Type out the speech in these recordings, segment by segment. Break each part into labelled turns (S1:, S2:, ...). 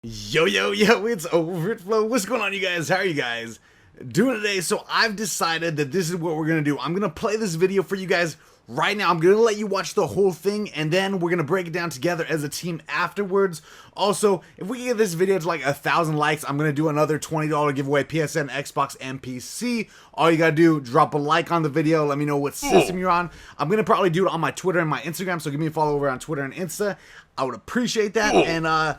S1: Yo, it's Overflow. What's going on, you guys? How are you guys doing today? So I've decided that this is what we're going to do. I'm going to play this video for you guys right now. I'm going to let you watch the whole thing, and then we're going to break it down together as a team afterwards. Also, if we can get this video to like 1,000 likes, I'm going to do another $20 giveaway, PSN, Xbox, and PC. All you got to do, drop a like on the video. Let me know what system you're on. I'm going to probably do it on my Twitter and my Instagram, so give me a follow over on Twitter and Insta. I would appreciate that. And,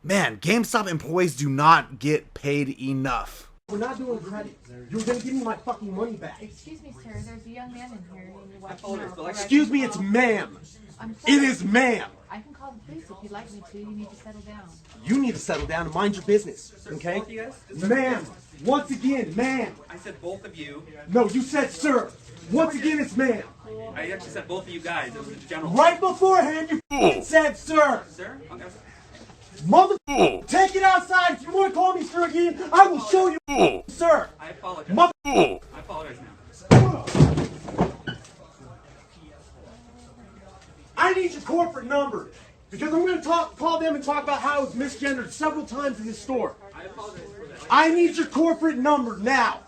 S1: man, GameStop employees do not get paid enough.
S2: We're not doing credit. You're gonna give me my fucking money back.
S3: Excuse me, sir. There's a young man in here. You
S2: Excuse me, it's ma'am. It is ma'am.
S3: I can call the police if you'd like me to. You need to settle down.
S2: You need to settle down and mind your business, okay?
S4: Both of you guys?
S2: Ma'am, once again, ma'am.
S4: I said both of you.
S2: No, you said sir. Once again, it's ma'am.
S4: I actually said both of you guys. It was a general.
S2: Right beforehand, you said sir.
S4: Sir? Okay.
S2: Mother, take it outside. If you want to call me sir again, I will show you, sir.
S4: I apologize.
S2: Mother.
S4: I apologize now.
S2: I need your corporate number because I'm going to call them and talk about how I was misgendered several times in this store.
S4: I apologize for that.
S2: I need your corporate number now.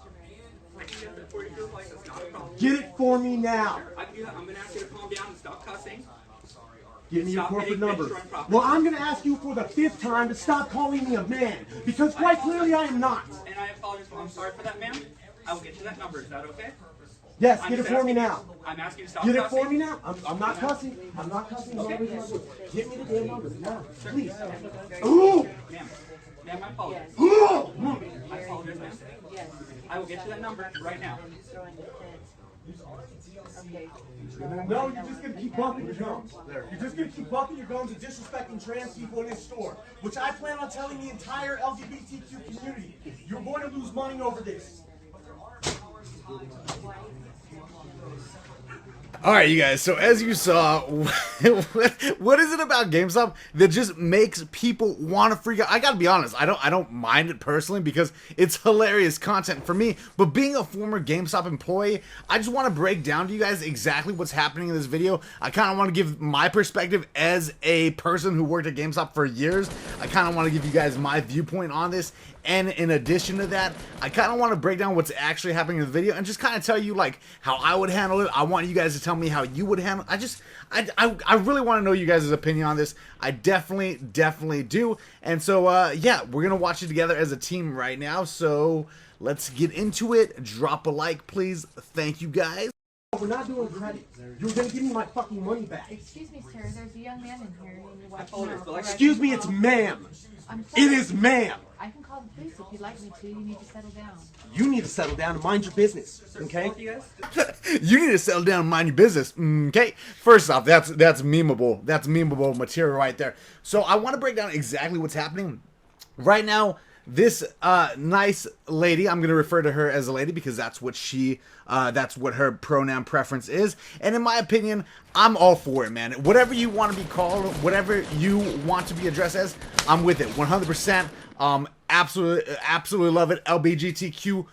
S4: I can get that for you if you'd like. That's not a problem.
S2: Get it for me now.
S4: I can do that. I'm going to ask you to calm down and stop cussing.
S2: Give me your
S4: Stop
S2: corporate
S4: hitting
S2: number.
S4: destroying property.
S2: Well, I'm going to ask you for the 5th time to stop calling me a man because quite clearly I am not.
S4: And I apologize. I'm sorry for that, ma'am. I will get you that number. Is that okay?
S2: Yes,
S4: I'm
S2: get it
S4: just
S2: for me
S4: asking-
S2: now.
S4: I'm asking you to stop
S2: Get it
S4: cussing.
S2: for me now. I'm not cussing. I'm not cussing.
S4: Okay.
S2: Get me the damn number now, please. Ooh!
S4: Ma'am. Ma'am, I apologize.
S2: Ooh!
S4: I apologize, ma'am.
S3: Yes.
S4: I will get you that number right now.
S3: Okay.
S2: No, you're just going to keep bumping your gums. You're just going to keep bumping your gums and disrespecting trans people in this store, which I plan on telling the entire LGBTQ community. You're going to lose money over this.
S1: Alright, you guys, so as you saw, what is it about GameStop that just makes people want to freak out? I gotta be honest, I don't mind it personally because it's hilarious content for me, but being a former GameStop employee, I just want to break down to you guys exactly what's happening in this video. I kind of want to give my perspective as a person who worked at GameStop for years. I kind of want to give you guys my viewpoint on this, and in addition to that, I kind of want to break down what's actually happening in the video and just kind of tell you like how I would handle it. I want you guys to tell me how you would handle it. I really want to know you guys' opinion on this. I definitely do. And so yeah, we're gonna watch it together as a team right now. So let's get into it. Drop a like, please. Thank you guys.
S2: We're not doing credit. You're going to give me my fucking money back.
S3: Excuse me, sir. There's a young man in here. You
S4: I apologize, but like-
S2: Excuse me, it's ma'am.
S3: I'm sorry.
S2: It is ma'am.
S3: I can call the police if you'd like me to. You need to settle down.
S2: You need to settle down and mind your business, okay?
S4: Both of you guys?
S1: You need to settle down and mind your business. Okay. First off, that's memeable. That's memeable material right there. So I want to break down exactly what's happening right now. This nice lady, I'm gonna refer to her as a lady because that's what that's what her pronoun preference is. And in my opinion, I'm all for it, man. Whatever you want to be called, whatever you want to be addressed as, I'm with it, 100%. Absolutely love it. LGBTQ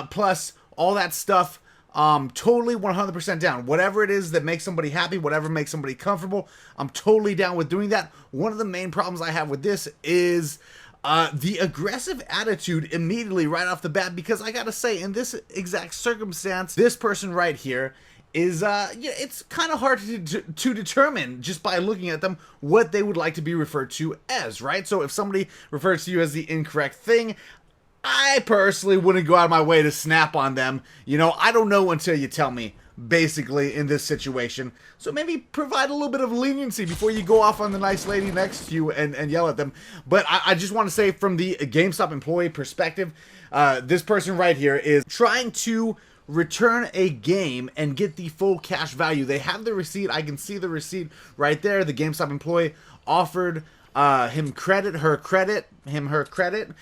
S1: plus all that stuff. Totally 100% down. Whatever it is that makes somebody happy, whatever makes somebody comfortable, I'm totally down with doing that. One of the main problems I have with this is the aggressive attitude immediately right off the bat, because I gotta say, in this exact circumstance, this person right here is, yeah, it's kind of hard to determine just by looking at them what they would like to be referred to as, right? So if somebody refers to you as the incorrect thing, I personally wouldn't go out of my way to snap on them. You know, I don't know until you tell me, basically, in this situation. So maybe provide a little bit of leniency before you go off on the nice lady next to you and yell at them. But I just want to say, from the GameStop employee perspective, this person right here is trying to return a game and get the full cash value. They have the receipt. I can see the receipt right there. The GameStop employee offered her credit.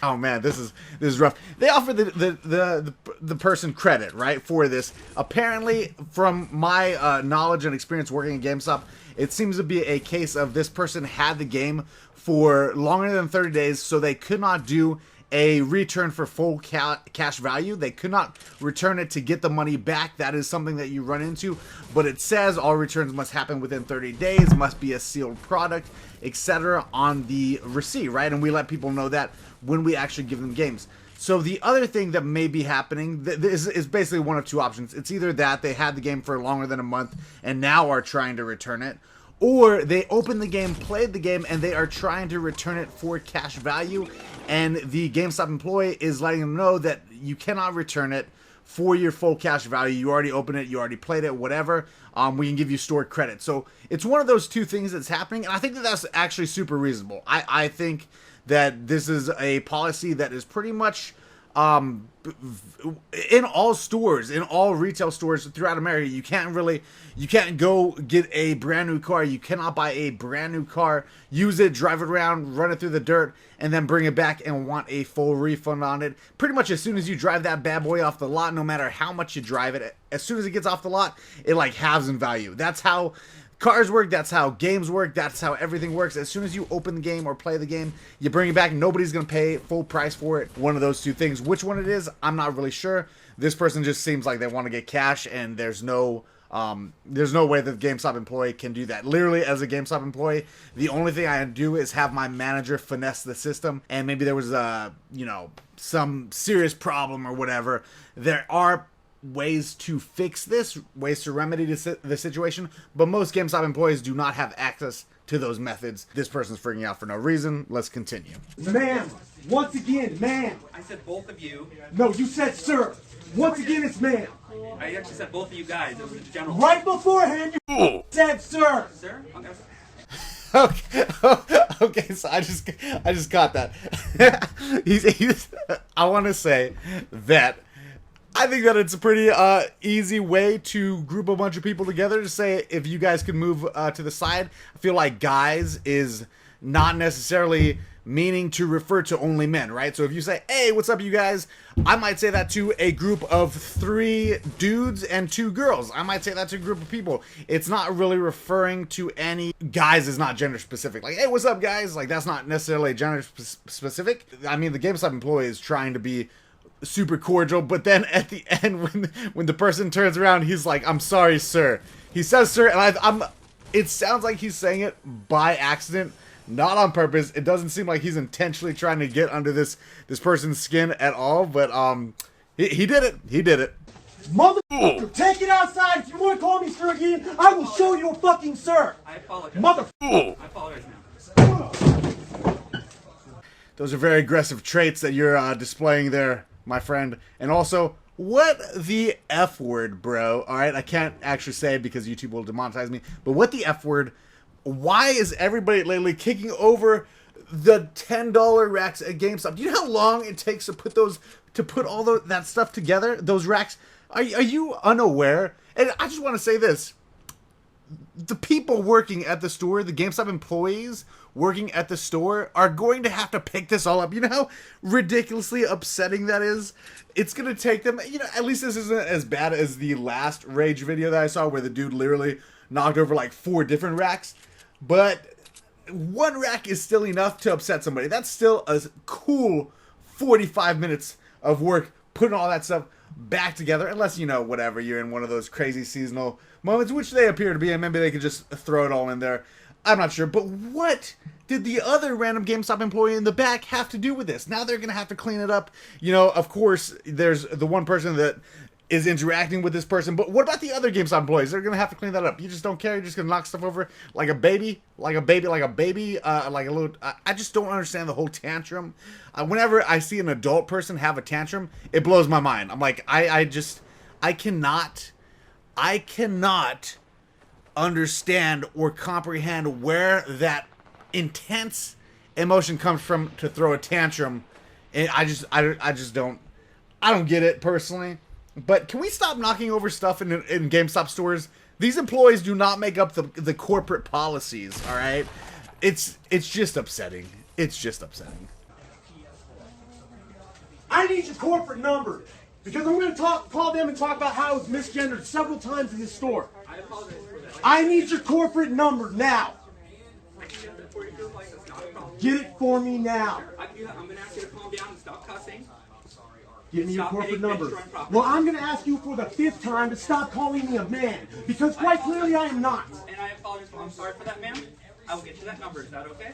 S1: Oh man, this is rough. They offered the person credit, right, for this. Apparently, from my knowledge and experience working at GameStop, it seems to be a case of this person had the game for longer than 30 days, so they could not do a return for full cash value. They could not return it to get the money back. That is something that you run into, but it says all returns must happen within 30 days, must be a sealed product, etc. on the receipt, right? And we let people know that when we actually give them games. So the other thing that may be happening is basically one of two options. It's either that they had the game for longer than a month and now are trying to return it, or they opened the game, played the game, and they are trying to return it for cash value, and the GameStop employee is letting them know that you cannot return it for your full cash value. You already opened it, you already played it, whatever. We can give you store credit. So it's one of those two things that's happening, and I think that that's actually super reasonable. I think that this is a policy that is pretty much in all stores, in all retail stores throughout America. You can't go get a brand new car. You cannot buy a brand new car, use it, drive it around, run it through the dirt, and then bring it back and want a full refund on it. Pretty much as soon as you drive that bad boy off the lot, no matter how much you drive it, as soon as it gets off the lot, it like halves in value. That's how cars work, that's how games work, that's how everything works. As soon as you open the game or play the game, you bring it back, nobody's gonna pay full price for it. One of those two things. Which one it is, I'm not really sure. This person just seems like they want to get cash, and there's no way that the GameStop employee can do that. Literally, as a GameStop employee, the only thing I do is have my manager finesse the system, and maybe there was some serious problem or whatever. There are ways to fix this, ways to remedy the situation, but most GameStop employees do not have access to those methods. This person's freaking out for no reason. Let's continue.
S2: Ma'am, once again, ma'am.
S4: I said both of you.
S2: No, you said sir. Once again, it's ma'am.
S4: I actually said both of you guys. It was a general.
S2: Right beforehand, you said sir.
S4: Sir?
S1: Okay. Okay, so I just got that. I want to say that I think that it's a pretty easy way to group a bunch of people together to say, if you guys could move to the side. I feel like guys is not necessarily meaning to refer to only men, right? So if you say, hey, what's up, you guys? I might say that to a group of 3 dudes and 2 girls. I might say that to a group of people. It's not really referring to any guys. Is not gender specific. Like, hey, what's up, guys? Like, that's not necessarily gender specific. I mean, the GameStop employee is trying to be super cordial, but then at the end, when the person turns around, he's like, I'm sorry, sir. He says sir, and it sounds like he's saying it by accident, not on purpose. It doesn't seem like he's intentionally trying to get under this person's skin at all, but he did it. He did it.
S2: Motherfucker, take it outside. If you want to call me sir again, I will show you a fucking sir.
S4: I apologize.
S2: Motherfucker.
S4: I apologize now.
S1: Those are very aggressive traits that you're displaying there, my friend. And also, what the F word, bro? All right, I can't actually say it because YouTube will demonetize me, but what the F word? Why is everybody lately kicking over the $10 racks at GameStop? Do you know how long it takes to put all that stuff together? Those racks. Are you unaware? And I just want to say this. The people working at the store, the GameStop employees working at the store, are going to have to pick this all up. You know how ridiculously upsetting that is? It's going to take them, at least this isn't as bad as the last Rage video that I saw where the dude literally knocked over like 4 different racks. But 1 rack is still enough to upset somebody. That's still a cool 45 minutes of work putting all that stuff back together, unless, whatever, you're in one of those crazy seasonal moments, which they appear to be, and maybe they could just throw it all in there. I'm not sure, but what did the other random GameStop employee in the back have to do with this? Now they're going to have to clean it up. Of course, there's the one person that is interacting with this person, but what about the other GameStop employees? They're going to have to clean that up. You just don't care? You're just going to knock stuff over like a baby? Like a little... I just don't understand the whole tantrum. Whenever I see an adult person have a tantrum, it blows my mind. I'm like, I cannot understand or comprehend where that intense emotion comes from to throw a tantrum. And I just don't get it personally. But can we stop knocking over stuff in GameStop stores? These employees do not make up the corporate policies, all right? It's just upsetting. It's just upsetting.
S2: I need your corporate number, because I'm going to call them and talk about how it's misgendered several times in this store.
S4: I apologize for that.
S2: I need your corporate number now.
S4: I can get the it for you if you would like. That's not a problem.
S2: Get it for me now.
S4: I can do that. I'm going to ask you to calm down and stop cussing.
S2: Give me your
S4: Stop
S2: corporate
S4: hitting
S2: number.
S4: destroying property.
S2: Well, I'm going to ask you for the 5th time to stop calling me a man, because quite clearly I am not.
S4: And I apologize. I'm sorry for that, ma'am. I will get you that number. Is that okay?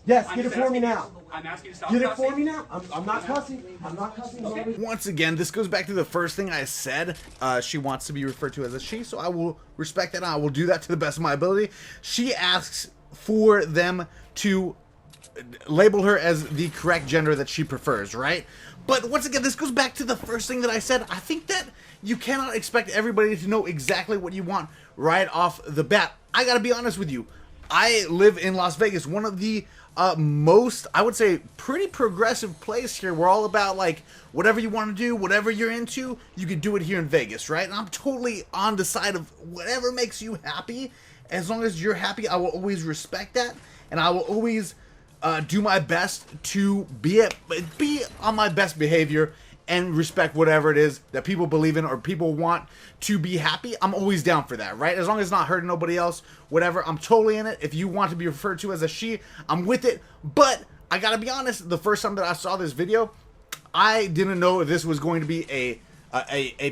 S2: Yes,
S4: I'm
S2: get it
S4: just
S2: for me
S4: asking you-
S2: now.
S4: I'm asking you to stop
S2: Get it
S4: cussing.
S2: for me now. I'm not cussing. I'm not cussing. Okay.
S1: Once again, this goes back to the first thing I said. She wants to be referred to as a she, so I will respect that. And I will do that to the best of my ability. She asks for them to label her as the correct gender that she prefers, right? But once again, this goes back to the first thing that I said. I think that you cannot expect everybody to know exactly what you want right off the bat. I gotta be honest with you. I live in Las Vegas, one of the most, I would say, pretty progressive place here. We're all about, like, whatever you want to do, whatever you're into, you can do it here in Vegas, right? And I'm totally on the side of whatever makes you happy. As long as you're happy, I will always respect that, and I will always do my best to be on my best behavior and respect whatever it is that people believe in or people want to be happy. I'm always down for that, right? As long as it's not hurting nobody else, whatever, I'm totally in it. If you want to be referred to as a she, I'm with it. But I gotta be honest, the first time that I saw this video, I didn't know if this was going to be a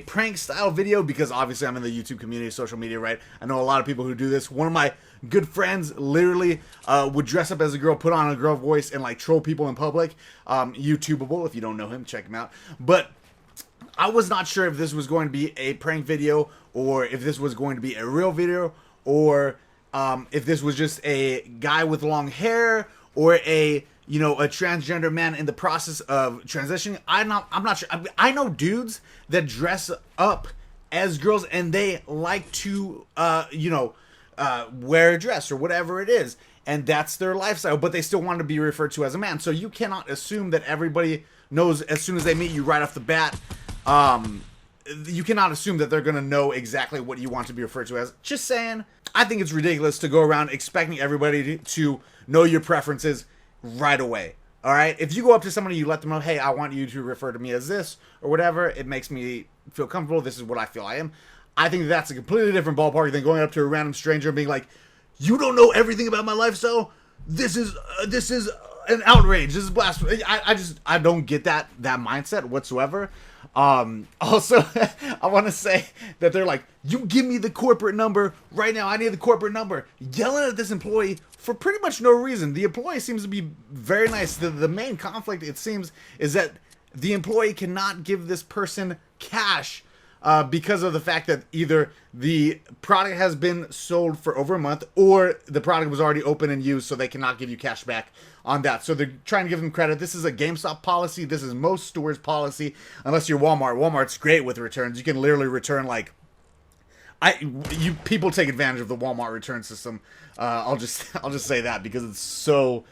S1: prank style video, because obviously I'm in the YouTube community, social media, right? I know a lot of people who do this. One of my good friends literally would dress up as a girl, put on a girl voice, and like troll people in public. YouTubeable. If you don't know him, check him out. But I was not sure if this was going to be a prank video, or if this was going to be a real video, or if this was just a guy with long hair, or a transgender man in the process of transitioning. I'm not sure. I know dudes that dress up as girls and they like to, wear a dress or whatever it is. And that's their lifestyle, but they still want to be referred to as a man. So you cannot assume that everybody knows as soon as they meet you right off the bat. You cannot assume that they're going to know exactly what you want to be referred to as. Just saying. I think it's ridiculous to go around expecting everybody to know your preferences right away. All right, if you go up to somebody, you let them know, hey, I want you to refer to me as this or whatever. It makes me feel comfortable. This is what I feel I am. I think that's a completely different ballpark than going up to a random stranger and being like, you don't know everything about my lifestyle. This is an outrage. This is blasphemy. I don't get that mindset whatsoever. Also, I want to say that they're like, you give me the corporate number right now. I need the corporate number. Yelling at this employee for pretty much no reason. The employee seems to be very nice. The main conflict, it seems, is that the employee cannot give this person cash because of the fact that either the product has been sold for over a month or the product was already open and used, so they cannot give you cash back on that. So they're trying to give them credit. This is a GameStop policy. This is most stores' policy, unless you're Walmart. Walmart's great with returns. You can literally return like people take advantage of the Walmart return system. I'll just say that because it's so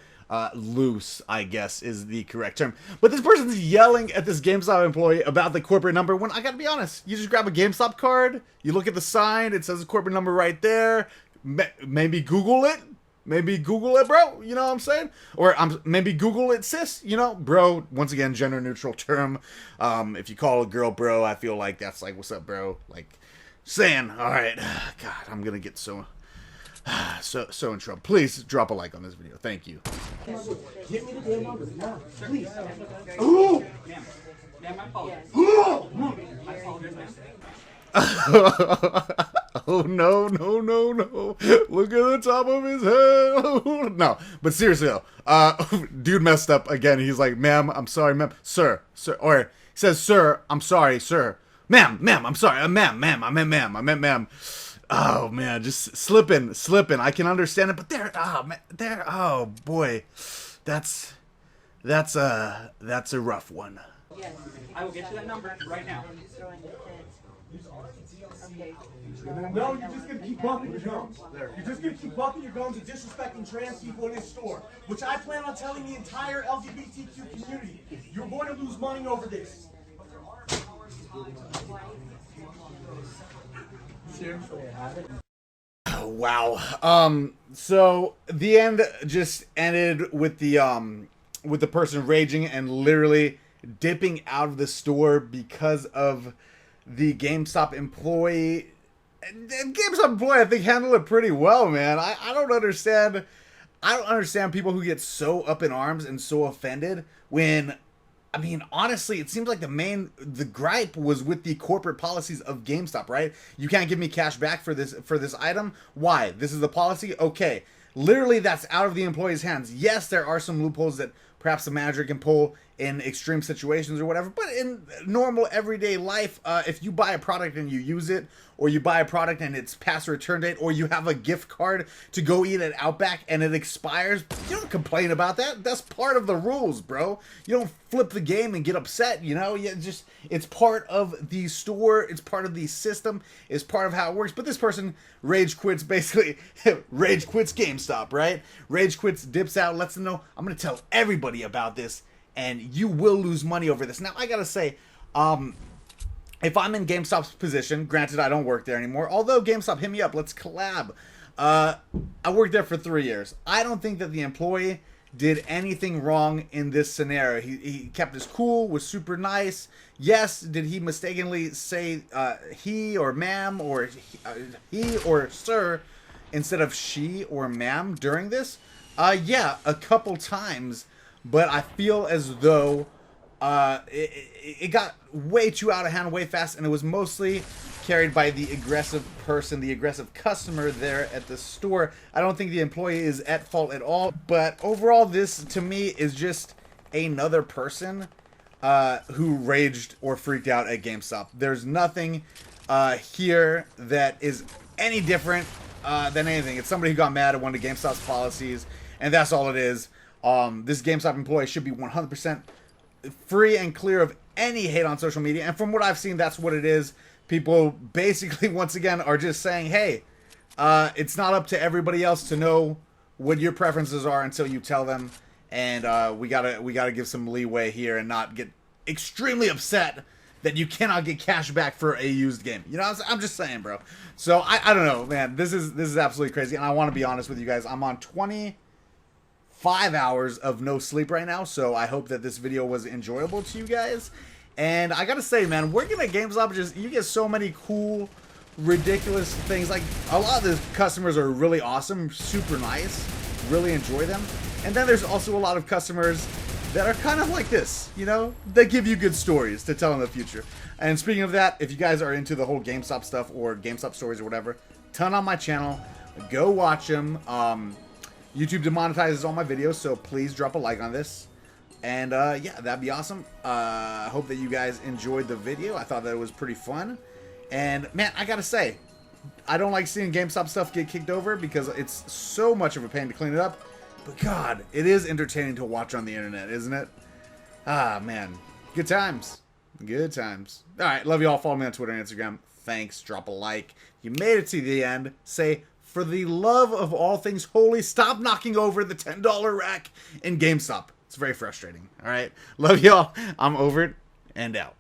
S1: loose, I guess, is the correct term. But this person's yelling at this GameStop employee about the corporate number when, I gotta be honest, you just grab a GameStop card, you look at the sign, it says the corporate number right there, maybe Google it. Maybe Google it, bro. You know what I'm saying? Or maybe Google it, sis. You know, bro. Once again, gender neutral term. If you call a girl bro, I feel like that's like, what's up, bro? Like, saying, all right. God, I'm gonna get so in trouble. Please drop a like on this video. Thank you.
S2: Give me the damn number now, please.
S4: Ma'am, I apologize. I apologize, ma'am.
S1: Oh no. Look at the top of his head. No, but seriously though, dude messed up again. He's like, ma'am, I'm sorry, ma'am. Sir, or he says, sir, I'm sorry, sir. Ma'am, I'm sorry. Ma'am, I meant ma'am. Oh man, just slipping. I can understand it, but oh boy. That's a rough one.
S3: Yes.
S4: I will get you that number right now.
S3: Okay.
S2: No, you're just gonna keep bumping your gums. You're just gonna keep bumping your gums and disrespecting trans people in this store, which I plan on telling the entire LGBTQ community. You're going to lose money over this. Seriously, I haven't.
S1: Wow. So the end just ended with the person raging and literally dipping out of the store because of the GameStop employee. GameStop employee, I think, handled it pretty well, man. I don't understand. I don't understand people who get so up in arms and so offended when, I mean, honestly, it seems like the gripe was with the corporate policies of GameStop, right? You can't give me cash back for this item. Why? This is the policy? Okay. Literally, that's out of the employee's hands. Yes, there are some loopholes that perhaps the manager can pull in extreme situations or whatever, but in normal everyday life, if you buy a product and you use it, or you buy a product and it's past the return date, or you have a gift card to go eat at Outback and it expires, you don't complain about that. That's part of the rules, bro. You don't flip the game and get upset, you know? It's part of the store, it's part of the system, it's part of how it works. But this person rage quits, basically, rage quits GameStop, right? Rage quits, dips out, lets them know, I'm gonna tell everybody about this, and you will lose money over this. Now, I gotta say, if I'm in GameStop's position, granted I don't work there anymore, although GameStop, hit me up, let's collab. I worked there for 3 years. I don't think that the employee did anything wrong in this scenario. He kept his cool, was super nice. Yes, did he mistakenly say he or ma'am or he or sir instead of she or ma'am during this? Yeah, a couple times, but I feel as though it got way too out of hand way fast, and it was mostly carried by the aggressive person, the aggressive customer there at the store. I don't think the employee is at fault at all, but overall this to me is just another person who raged or freaked out at GameStop. There's nothing here that is any different than anything. It's somebody who got mad at one of GameStop's policies, and that's all it is. This GameStop employee should be 100% free and clear of any hate on social media, and from what I've seen, that's what it is. People basically, once again, are just saying, hey, it's not up to everybody else to know what your preferences are until you tell them, and we gotta give some leeway here and not get extremely upset that you cannot get cash back for a used game. You know, I'm just saying, bro. So I don't know, man. This is absolutely crazy, and I want to be honest with you guys. I'm on 25 hours of no sleep right now, so I hope that this video was enjoyable to you guys. And I gotta say, man, working at GameStop, you get so many cool, ridiculous things. Like, a lot of the customers are really awesome, super nice, really enjoy them. And then there's also a lot of customers that are kind of like this, you know? They give you good stories to tell in the future. And speaking of that, if you guys are into the whole GameStop stuff or GameStop stories or whatever, ton on my channel. Go watch them. YouTube demonetizes all my videos, so please drop a like on this. And yeah, that'd be awesome. I hope that you guys enjoyed the video. I thought that it was pretty fun. And man, I gotta say, I don't like seeing GameStop stuff get kicked over because it's so much of a pain to clean it up. But God, it is entertaining to watch on the internet, isn't it? Ah, man. Good times. Good times. Alright, love you all. Follow me on Twitter and Instagram. Thanks. Drop a like. You made it to the end. Say, for the love of all things holy, stop knocking over the $10 rack in GameStop. It's very frustrating. Alright? Love y'all. I'm over it and out.